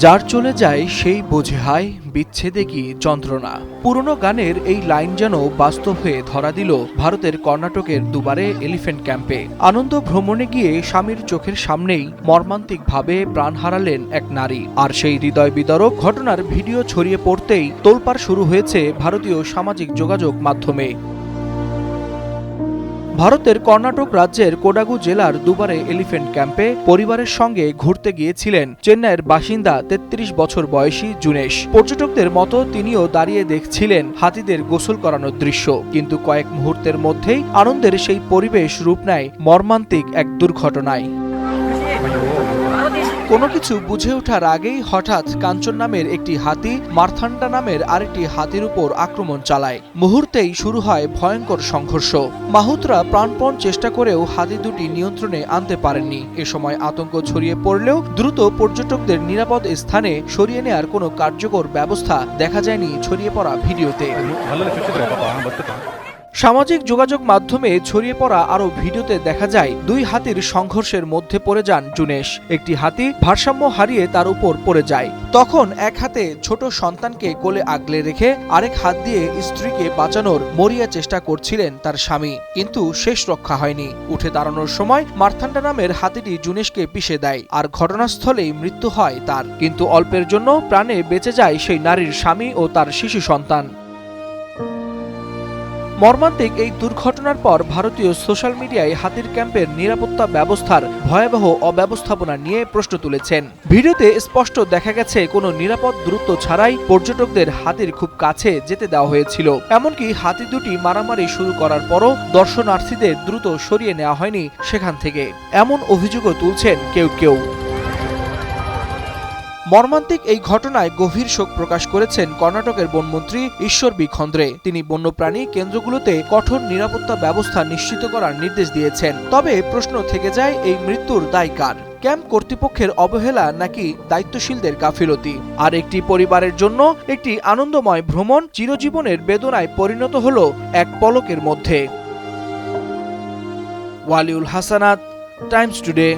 যার চলে যায় সেই বোঝে হায় বিচ্ছেদে কি যন্ত্রণা। পুরনো গানের এই লাইন যেন বাস্তব হয়ে ধরা দিল ভারতের কর্ণাটকের দুবারে এলিফ্যান্ট ক্যাম্পে। আনন্দ ভ্রমণে গিয়ে স্বামীর চোখের সামনেই মর্মান্তিকভাবে প্রাণ হারালেন এক নারী। আর সেই হৃদয় বিদারক ঘটনার ভিডিও ছড়িয়ে পড়তেই তোলপাড় শুরু হয়েছে ভারতীয় সামাজিক যোগাযোগ মাধ্যমে। ভারতের কর্ণাটক রাজ্যের কোডাগু জেলার দুবারে এলিফ্যান্ট ক্যাম্পে পরিবারের সঙ্গে ঘুরতে গিয়েছিলেন চেন্নাইয়ের বাসিন্দা ৩৩ বছর বয়সী জুনেশ। পর্যটকদের মতো তিনিও দাঁড়িয়ে দেখছিলেন হাতিদের গোসল করানোর দৃশ্য। কিন্তু কয়েক মুহূর্তের মধ্যেই আনন্দের সেই পরিবেশ রূপ নেয় মর্মান্তিক এক দুর্ঘটনায়। কোনো কিছু বুঝে ওঠার আগেই হঠাৎ কাঞ্চন নামের একটি হাতি মার্থান্ডা নামের আরেকটি হাতির উপর আক্রমণ চালায়। মুহূর্তেই শুরু হয় ভয়ঙ্কর সংঘর্ষ। মাহুতরা প্রাণপণ চেষ্টা করেও হাতি দুটি নিয়ন্ত্রণে আনতে পারেননি। এ সময় আতঙ্ক ছড়িয়ে পড়লেও দ্রুত পর্যটকদের নিরাপদ স্থানে সরিয়ে নেয়ার কোনো কার্যকর ব্যবস্থা দেখা যায়নি ছড়িয়ে পড়া ভিডিওতে। সামাজিক যোগাযোগ মাধ্যমে ছড়িয়ে পড়া আরও ভিডিওতে দেখা যায় দুই হাতির সংঘর্ষের মধ্যে পড়ে যান জুনেশ। একটি হাতি ভারসাম্য হারিয়ে তার উপর পড়ে যায়। তখন এক হাতে ছোট সন্তানকে কোলে আগলে রেখে আরেক হাত দিয়ে স্ত্রীকে বাঁচানোর মরিয়া চেষ্টা করছিলেন তার স্বামী, কিন্তু শেষ রক্ষা হয়নি। উঠে দাঁড়ানোর সময় মার্থান্ডা নামের হাতিটি জুনেশকে পিষে দেয় আর ঘটনাস্থলেই মৃত্যু হয় তার। কিন্তু অল্পের জন্য প্রাণে বেঁচে যায় সেই নারীর স্বামী ও তার শিশু সন্তান। মর্মান্তিক এই দুর্ঘটনার পর ভারতীয় সোশ্যাল মিডিয়ায় হাতির ক্যাম্পের নিরাপত্তা ব্যবস্থার ভয়াবহ অব্যবস্থাপনা নিয়ে প্রশ্ন তুলেছেন। ভিডিওতে স্পষ্ট দেখা গেছে কোনো নিরাপদ দূরত্ব ছাড়াই পর্যটকদের হাতির খুব কাছে যেতে দেওয়া হয়েছিল। এমনকি হাতি দুটি মারামারি শুরু করার পরও দর্শনার্থীদের দ্রুত সরিয়ে নেওয়া হয়নি সেখান থেকে, এমন অভিযোগও তুলছেন কেউ কেউ। মর্মান্তিক এই ঘটনায় গভীর শোক প্রকাশ করেছেন কর্ণাটকের বনমন্ত্রী ঈশ্বর বি খন্দ্রে। তিনি বন্যপ্রাণী কেন্দ্রগুলোতে কঠোর নিরাপত্তা ব্যবস্থা নিশ্চিত করার নির্দেশ দিয়েছেন। তবে প্রশ্ন থেকে যায়, এই মৃত্যুর দায় কার? ক্যাম্প কর্তৃপক্ষের অবহেলা নাকি দায়িত্বশীলদের গাফিলতি? আর একটি পরিবারের জন্য একটি আনন্দময় ভ্রমণ চিরজীবনের বেদনায় পরিণত হলো এক পলকের মধ্যে। Waliul Hasnat, Times today.